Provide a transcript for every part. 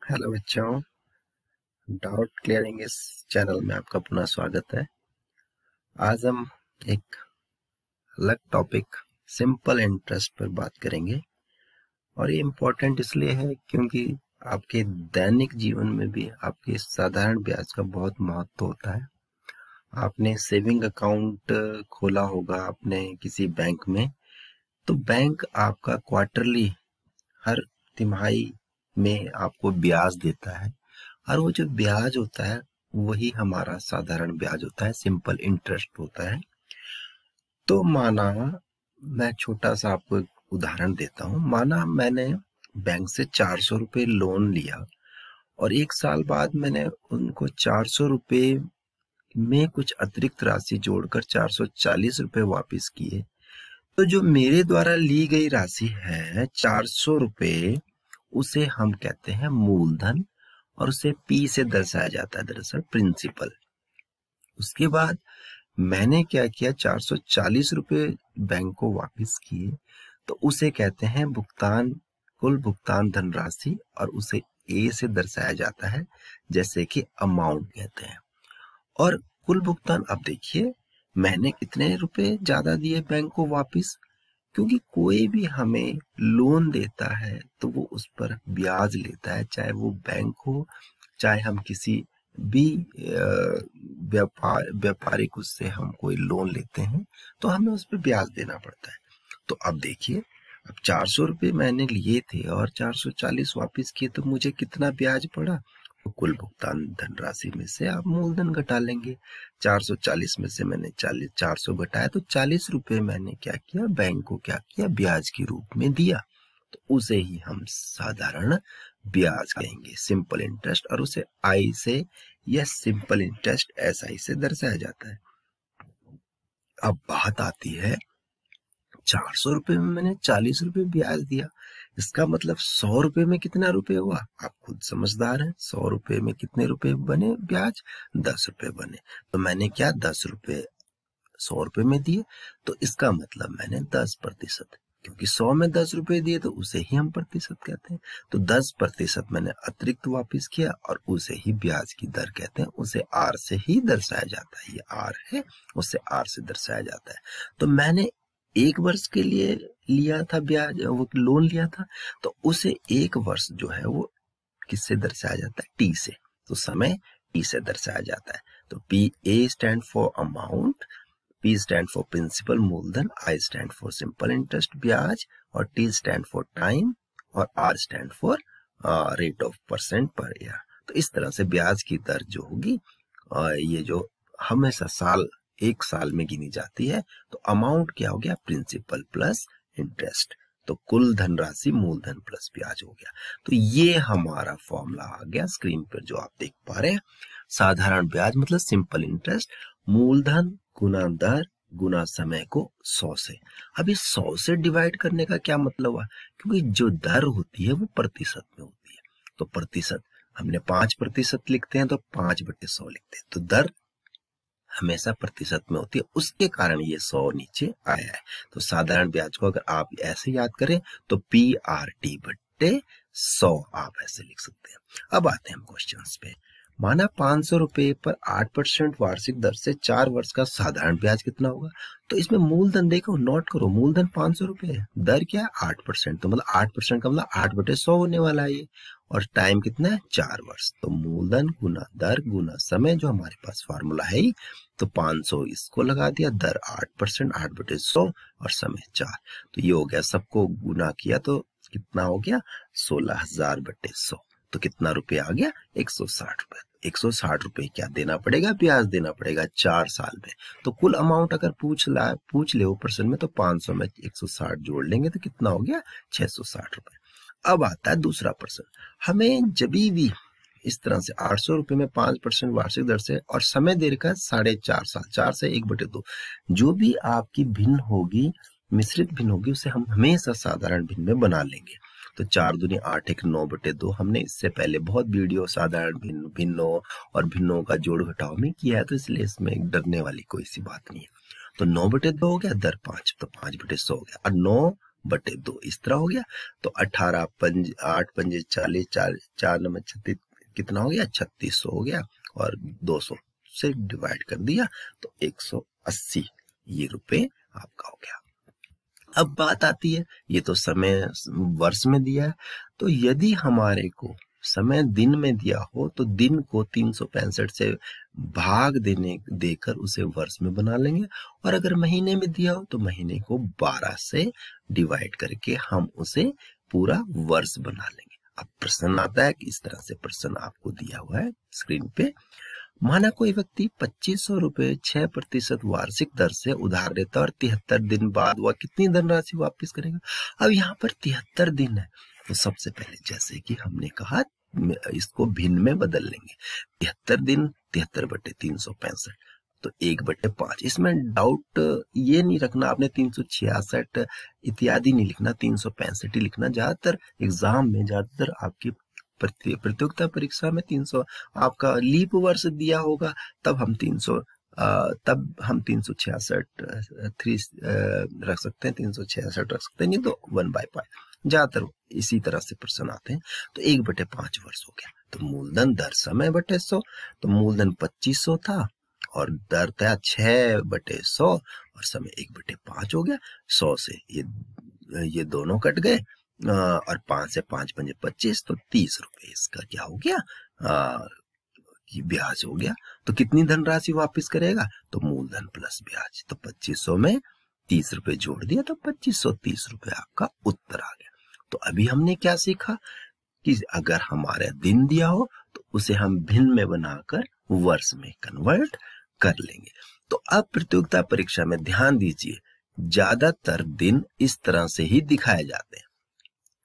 Hello बच्चों, doubt clearing इस channel में आपका पुनः स्वागत है। आज हम एक अलग टॉपिक सिंपल इंटरेस्ट पर बात करेंगे और ये इम्पोर्टेंट इसलिए है क्योंकि आपके दैनिक जीवन में भी आपके साधारण ब्याज का बहुत महत्व होता है। आपने सेविंग अकाउंट खोला होगा अपने किसी बैंक में, तो बैंक आपका क्वार्टरली हर तिमाही में आपको ब्याज देता है और वो जो ब्याज होता है वही हमारा साधारण ब्याज होता है, सिंपल इंटरेस्ट होता है। तो माना मैं छोटा सा आपको एक उदाहरण देता हूँ। माना मैंने बैंक से 400 रुपये लोन लिया और 1 साल बाद मैंने उनको 400 रुपये में कुछ अतिरिक्त राशि जोड़कर 440 रुपये वापस किए। तो जो मेरे द्वारा ली गई राशि है 400 रुपये, उसे हम कहते हैं मूलधन और उसे P से दर्शाया जाता है, दरअसल प्रिंसिपल। उसके बाद मैंने क्या किया, 440 रुपये बैंक को वापस किए, तो उसे कहते हैं भुगतान, कुल भुगतान धनराशि, और उसे A से दर्शाया जाता है जैसे कि अमाउंट कहते हैं। और कुल भुगतान, अब देखिए मैंने कितने रुपए ज्यादा दिए बैंक को वापस, क्योंकि कोई भी हमें लोन देता है तो वो उस पर ब्याज लेता है, चाहे वो बैंक हो, चाहे हम किसी भी व्यापारिक उससे हम कोई लोन लेते हैं तो हमें उस पर ब्याज देना पड़ता है। तो अब देखिए, अब 400 रुपये मैंने लिए थे और 440 वापस किए, तो मुझे कितना ब्याज पड़ा? तो कुल भुगतान धनराशि में से आप मूलधन घटा लेंगे। 440 में से मैंने 400 घटाया, तो 40 रुपये मैंने क्या किया, बैंक को क्या किया, ब्याज के रूप में दिया। तो उसे ही हम साधारण ब्याज कहेंगे, सिंपल इंटरेस्ट, और उसे आई से या सिंपल इंटरेस्ट SI से दर्शाया जाता है। अब बात आती है, 400 रुपये में मैंने 40 रुपये ब्याज दिया, इसका मतलब 100 रुपये में कितना रुपये हुआ? आप खुद समझदार हैं, 100 रुपये में कितने रुपये बने ब्याज? 10 रुपये बने। तो मैंने क्या, 10 रुपये 100 रुपये में दिए, तो इसका मतलब मैंने 10%, क्योंकि 100 में 10 रुपये दिए तो उसे ही हम प्रतिशत कहते हैं। तो 10% मैंने अतिरिक्त वापस किया और उसे ही ब्याज की दर कहते हैं, उसे R से ही दर्शाया जाता है। ये R है, उसे R से दर्शाया जाता है। तो मैंने 1 वर्ष के लिए लिया था ब्याज, वो लोन लिया था, तो उसे 1 वर्ष जो है वो किससे दर्शाया जाता है? T से। तो समय T से दर्शाया जाता है। तो A stand for amount, P stand for principal मूलधन, I stand for simple interest ब्याज, और T स्टैंड फॉर टाइम, और R stand for rate of percent per year. तो इस तरह से ब्याज की दर जो होगी, ये जो हमेशा 1 साल में गिनी जाती है। तो अमाउंट क्या हो गया, प्रिंसिपल प्लस इंटरेस्ट, तो कुल धनराशि मूलधन प्लस ब्याज हो गया। तो ये हमारा फॉर्मूला आ गया स्क्रीन पर जो आप देख पा रहे हैं। साधारण ब्याज मतलब सिंपल इंटरेस्ट, मूलधन गुना दर गुना समय को 100 से। अब इस 100 से डिवाइड करने का क्या मतलब हुआ, क्योंकि जो दर होती है वो प्रतिशत में होती है। तो प्रतिशत हमने 5% लिखते हैं तो 5/100 लिखते हैं, तो दर हमेशा प्रतिशत में होती है, उसके कारण ये 100 नीचे आया है। तो साधारण ब्याज को अगर आप ऐसे याद करें तो PRT/100 आप ऐसे लिख सकते हैं। अब आते हैं हम क्वेश्चंस पे। माना 500 रुपये पर 8% वार्षिक दर से 4 वर्ष का साधारण ब्याज कितना होगा? तो इसमें मूलधन देखो, नोट करो, मूलधन 500 रुपये है, दर क्या है 8%, तो मतलब 8% का मतलब 8/100 होने वाला है ये, और टाइम कितना है 4 वर्ष। तो मूलधन गुना दर गुना समय, जो हमारे पास फार्मूला है ही, तो 500 इसको लगा दिया, दर 8%, 8/100, और समय 4। तो ये हो गया, सबको गुना किया तो कितना हो गया, 16,000/100। तो कितना रुपये आ गया, 160 रुपये। 160 रुपये क्या देना पड़ेगा, ब्याज देना पड़ेगा 4 साल में। तो कुल अमाउंट अगर पूछ ले वो प्रश्न में, तो 500 में 160 जोड़ लेंगे तो कितना हो गया, 660 रुपये। अब आता है दूसरा प्रश्न। हमें जब भी इस तरह से 800 रुपये में 5% वार्षिक दर से, और समय देर का 4.5 साल, 4 से 1/2, जो भी आपकी भिन्न होगी, मिश्रित भिन्न होगी, उसे हम हमेशा साधारण भिन्न में बना लेंगे। तो 4 दूनी 8, 1 9/2। हमने इससे पहले बहुत वीडियो साधारण भिन्न, भिन्नों और भिन्नों का जोड़ घटाव में किया है, तो इसलिए इसमें डरने वाली कोई सी बात नहीं है। तो 9/2 हो गया, दर 5, तो 5/100 हो गया, और 9 बटे 2 इस तरह हो गया। तो 18 पंज 8 पंजे 40, 4 नंबर 36 कितना हो गया 3600 हो गया, और 200 से डिवाइड कर दिया तो 180 ये रुपए आपका हो गया। अब बात आती है, ये तो समय वर्ष में दिया है, तो यदि हमारे को समय दिन में दिया हो तो दिन को 365 से भाग देकर उसे वर्ष में बना लेंगे, और अगर महीने में दिया हो तो महीने को 12 से डिवाइड करके हम उसे पूरा वर्ष बना लेंगे। अब प्रश्न आता है कि इस तरह से प्रश्न आपको दिया हुआ है स्क्रीन पे। माना कोई व्यक्ति 2500 रुपए 6% वार्षिक दर से उधार लेता और 73 दिन बाद वह कितनी धनराशि वापस करेगा। अब यहाँ पर 73 दिन है, तो सबसे पहले जैसे कि हमने कहा इसको भिन्न में बदल लेंगे। 73 दिन 73 बटे 365 तो 1/5। इसमें डाउट ये नहीं रखना आपने 366 इत्यादि नहीं लिखना, 365 ही लिखना। ज्यादातर एग्जाम में ज्यादातर आपकी प्रतियोगिता परीक्षा में 300 आपका लीप वर्ष दिया होगा, तब हम 366 रख सकते हैं, 366 रख सकते हैं, नहीं तो 1/5 ज्यादातर इसी तरह से प्रश्न आते हैं। तो 1/5 वर्ष हो गया। तो मूलधन दर समय बटे 100, तो मूलधन 2500 था और दर था 6/100 और समय 1/5 हो गया। 100 से ये दोनों कट गए और 5 से 5 पंजे 25 तो 30 रुपए इसका क्या हो गया ब्याज हो गया। तो कितनी धनराशि वापस करेगा, तो मूलधन प्लस ब्याज। तो 2500 में 30 रुपए जोड़ दिया तो 2530 रुपए आपका उत्तर आ गया। तो अभी हमने क्या सीखा कि अगर हमारे दिन दिया हो तो उसे हम भिन्न में बनाकर वर्ष में कन्वर्ट कर लेंगे। तो अब प्रतियोगिता परीक्षा में ध्यान दीजिए, ज्यादातर दिन इस तरह से ही दिखाए जाते हैं।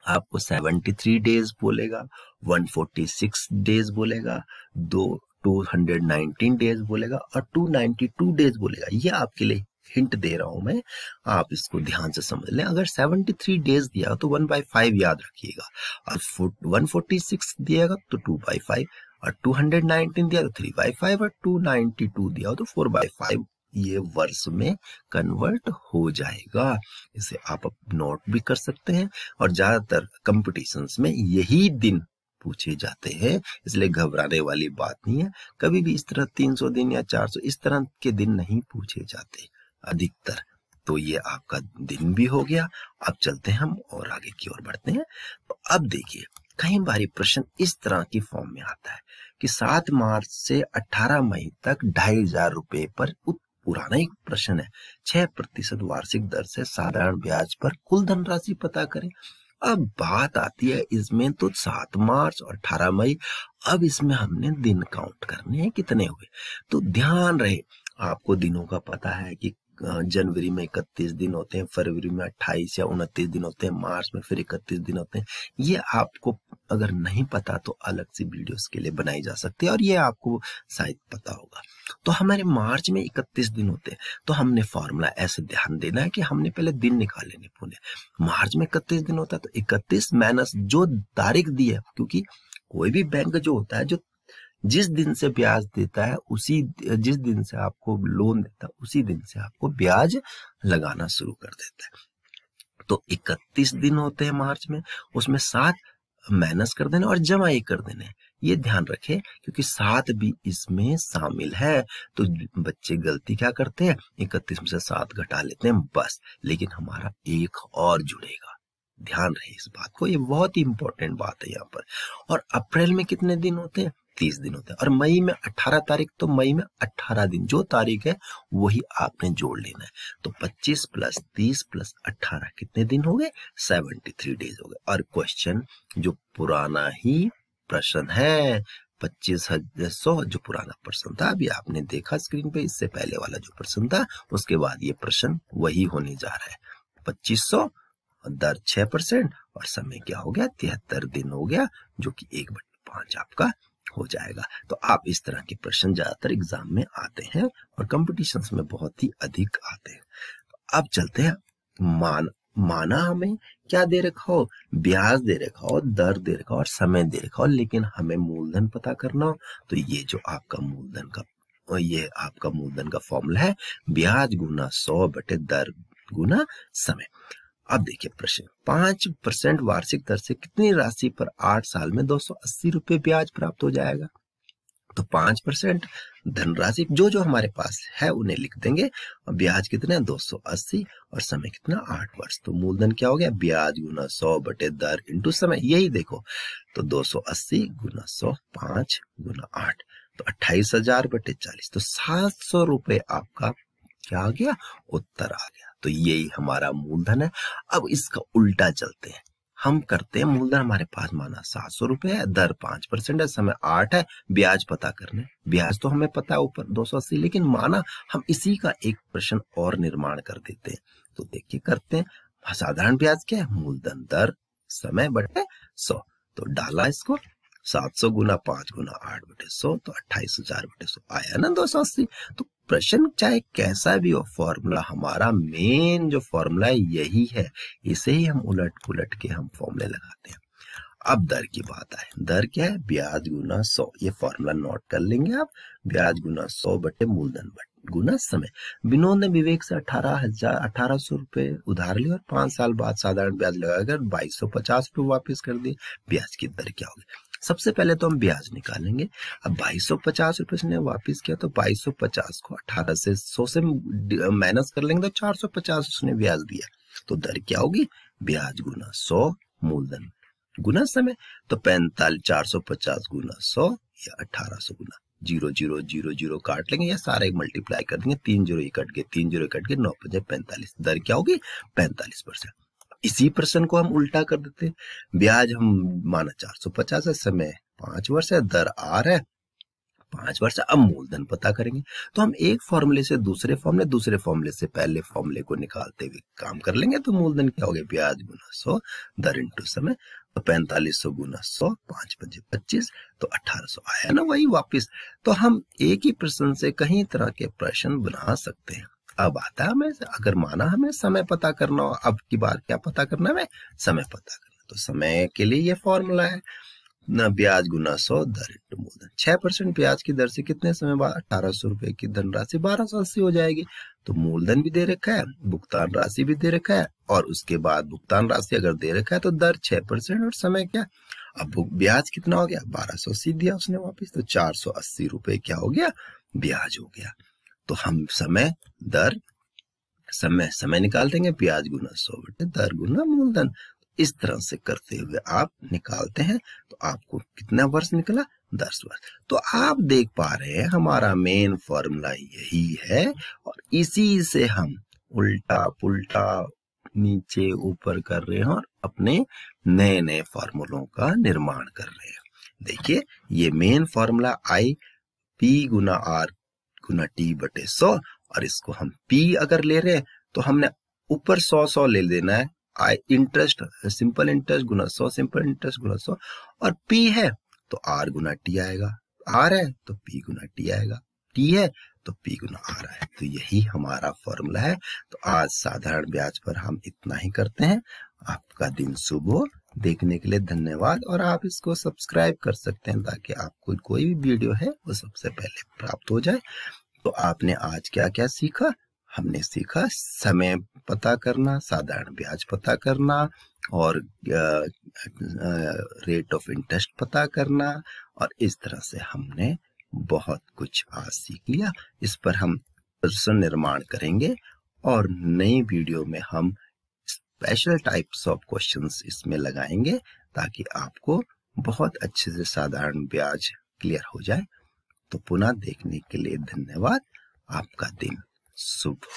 आपको 73 डेज बोलेगा, 146 डेज बोलेगा, 219 डेज बोलेगा और 292 डेज बोलेगा। ये आपके लिए हिंट दे रहा हूं मैं, आप इसको ध्यान से समझ लें। अगर 73 डेज दिया तो 1/5 याद रखिएगा, और 146 दिएगा तो 2/5, और 219 दिया तो 3/5, और 292 दिया तो 4/5। ये वर्ष में कन्वर्ट हो जाएगा। इसे आप नोट भी कर सकते हैं, और ज्यादातर कंपटीशंस में यही दिन पूछे जाते हैं, इसलिए घबराने वाली बात नहीं है। कभी भी इस तरह 300 दिन या 400 इस तरह के दिन नहीं पूछे जाते अधिकतर। तो ये आपका दिन भी हो गया। अब चलते हैं हम और आगे की ओर बढ़ते हैं। तो अब देखिए, कई बारी प्रश्न इस तरह की फॉर्म में आता है कि 7 मार्च से 18 मई तक 2500 रुपए पर, पुराना एक प्रश्न है, 6% वार्षिक दर से साधारण ब्याज पर कुल धनराशि पता करें। अब बात आती है इसमें तो 7 मार्च और 18 मई, अब इसमें हमने दिन काउंट करने हैं कितने हुए। तो ध्यान रहे, आपको दिनों का पता है कि जनवरी में 31 दिन होते हैं, फरवरी में 28 या 29 दिन होते हैं, मार्च में फिर 31 दिन होते हैं। ये आपको अगर नहीं पता तो अलग से वीडियोस के लिए बनाई जा सकती है, और ये आपको शायद पता होगा। तो हमारे मार्च में 31 दिन होते हैं, तो हमने फॉर्मूला ऐसे ध्यान देना है कि हमने पहले दिन निकाल लेने पूरे। मार्च में 31 दिन होता है तो 31 माइनस जो तारीख दी है, क्योंकि कोई भी बैंक जो होता है जो जिस दिन से ब्याज देता है उसी, जिस दिन से आपको लोन देता है उसी दिन से आपको ब्याज लगाना शुरू कर देता है। तो 31 दिन होते हैं मार्च में, उसमें 7 माइनस कर देना और जमा 1 कर देना। ये ध्यान रखें क्योंकि 7 भी इसमें शामिल है। तो बच्चे गलती क्या करते हैं, 31 में से 7 घटा लेते हैं बस, लेकिन हमारा 1 और जुड़ेगा। ध्यान रहे इस बात को, ये बहुत ही इंपॉर्टेंट बात है यहाँ पर। और अप्रैल में कितने दिन होते हैं, 30 दिन होते हैं। और मई में 18 तारीख, तो मई में 18 दिन, जो तारीख है वही आपने जोड़ लेना है। तो 25 प्लस 30 प्लस 18 कितने दिन हो गए, 73 डेज हो गए। और क्वेश्चन जो पुराना ही प्रश्न है 25,100, जो पुराना प्रश्न था अभी आपने देखा स्क्रीन पे, इससे पहले वाला जो प्रश्न था उसके बाद ये प्रश्न वही होने जा रहा है। 2500 दर 6% और समय क्या हो गया, 73 दिन हो गया, जो कि 1/5 आपका हो जाएगा। तो आप इस तरह के प्रश्न ज्यादातर एग्जाम में आते हैं और कंपटीशंस में बहुत ही अधिक आते हैं। अब चलते हैं, माना हमें क्या दे रखा हो, ब्याज दे रखा हो, दर दे रखा हो और समय दे रखा हो, लेकिन हमें मूलधन पता करना हो। तो ये जो आपका मूलधन का फॉर्मूला है, ब्याज गुना 100 बटे दर गुना समय। अब देखिए प्रश्न, 5% वार्षिक दर से कितनी राशि पर 8 साल में 280 रुपए ब्याज प्राप्त हो जाएगा? तो 5% धनराशि जो जो हमारे पास है उन्हें लिख देंगे, और ब्याज कितना है 280, और समय कितना 8 वर्ष। तो मूलधन क्या हो गया, ब्याज गुना 100 बटे दर इंटू समय, यही देखो। तो 280 गुना 100, 5 गुना 8, तो 28,000 बटे 40, तो 700 रुपए आपका क्या आ गया, उत्तर आ गया। तो यही हमारा मूलधन है। अब इसका उल्टा चलते हैं, हम करते हैं, मूलधन हमारे पास माना 700 रुपए है, दर 5% है, समय 8 है, ब्याज पता करने, ब्याज तो हमें पता है ऊपर 280, लेकिन माना हम इसी का एक प्रश्न और निर्माण कर देते हैं। तो देखिए करते हैं, साधारण ब्याज क्या है, मूलधन दर समय बटे 100, तो डाला इसको, 700 गुना 5 गुना 8 बटे 100, तो 28,000 बटे 100 आया ना 280। तो प्रश्न चाहे कैसा भी हो, फॉर्मूला हमारा मेन जो फॉर्मूला है यही है, इसे ही हम उलट पुलट के हम फॉर्मूले लगाते हैं। अब दर की बात आए, दर क्या है, ब्याज गुना 100, ये फॉर्मूला नोट कर लेंगे आप, ब्याज गुना 100 बटे मूलधन गुना समय। विनोद ने विवेक से 1800 रुपए उधार लिए और 5 साल बाद साधारण ब्याज लगाकर 2250 रुपए वापस कर दिए, ब्याज की दर क्या होगी? सबसे पहले तो हम ब्याज निकालेंगे। अब 2250 रुपए उसने वापिस किया, तो 2250 को 18 से 100 से माइनस कर लेंगे, तो 450 उसने ब्याज दिया, तो दर क्या होगी, ब्याज गुना 100 मूलधन गुना समय। तो 45 450 गुना 100 या 1800 गुना 0 काट लेंगे, या सारे मल्टीप्लाई कर देंगे, 3 जीरो कट गए, 3 जीरो कट गए, 9 5 45, दर क्या होगी 45%। इसी प्रश्न को हम उल्टा कर देते हैं, ब्याज हम माना 450 है, समय 5 वर्ष है, दर आर है, 5 वर्ष। अब मूलधन पता करेंगे, तो हम एक फॉर्मूले से दूसरे फॉर्मूले से पहले फॉर्मूले को निकालते हुए काम कर लेंगे। तो मूलधन क्या हो गया, ब्याज गुना 100 दर इंटू समय, तो 4500 गुना 100, 5 5 25, तो 1800 आया ना वही वापिस। तो हम एक ही प्रश्न से कई तरह के प्रश्न बना सकते हैं। अब आता है हमें, अगर माना हमें समय पता करना हो, अब की बार क्या पता करना है, समय पता करना। तो समय के लिए ये फॉर्मूला है ना, ब्याज गुना 100 दर इंटू मूलधन। 6% ब्याज की दर से कितने समय बाद 1800 रुपए की धनराशि 1280 हो जाएगी। तो मूलधन भी दे रखा है, भुगतान राशि भी दे रखा है, और उसके बाद भुगतान राशि अगर दे रखा है तो दर 6% और समय क्या। अब ब्याज कितना हो गया, 1280 दिया उसने वापिस, तो 480 रुपए क्या हो गया, ब्याज हो गया। तो हम समय दर समय निकाल देंगे, ब्याज गुना 100 बटे दर गुना मूलधन। इस तरह से करते हुए आप निकालते हैं, तो आपको कितना वर्ष निकला, 10 वर्ष। तो आप देख पा रहे हैं हमारा मेन फॉर्मूला यही है, और इसी से हम उल्टा पुल्टा नीचे ऊपर कर रहे हैं और अपने नए नए फॉर्मूलों का निर्माण कर रहे हैं। देखिए ये मेन फॉर्मूला आई पी गुना आर गुना टी बटे 100, और इसको हम पी अगर ले रहे हैं तो हमने ऊपर 100 ले लेना है, आई इंटरेस्ट सिंपल इंटरेस्ट गुना 100 सिंपल इंटरेस्ट गुना 100, और पी है तो आर गुना टी आएगा, आर है तो पी गुना टी आएगा, टी है तो पी गुना आर है। तो यही हमारा फॉर्मूला है। तो आज साधारण ब्याज पर हम इतना ही करते हैं। आपका दिन शुभ हो। देखने के लिए धन्यवाद, और आप इसको सब्सक्राइब कर सकते हैं ताकि आपको कोई भी वीडियो है वो सबसे पहले प्राप्त हो जाए। तो आपने आज क्या क्या सीखा, हमने सीखा समय पता करना, साधारण ब्याज पता करना, और रेट ऑफ इंटरेस्ट पता करना, और इस तरह से हमने बहुत कुछ आज सीख लिया। इस पर हम प्रश्न निर्माण करेंगे, और नई वीडियो में हम स्पेशल टाइप्स ऑफ क्वेश्चंस इसमें लगाएंगे ताकि आपको बहुत अच्छे से साधारण ब्याज क्लियर हो जाए। तो पुनः देखने के लिए धन्यवाद। आपका दिन शुभ हो।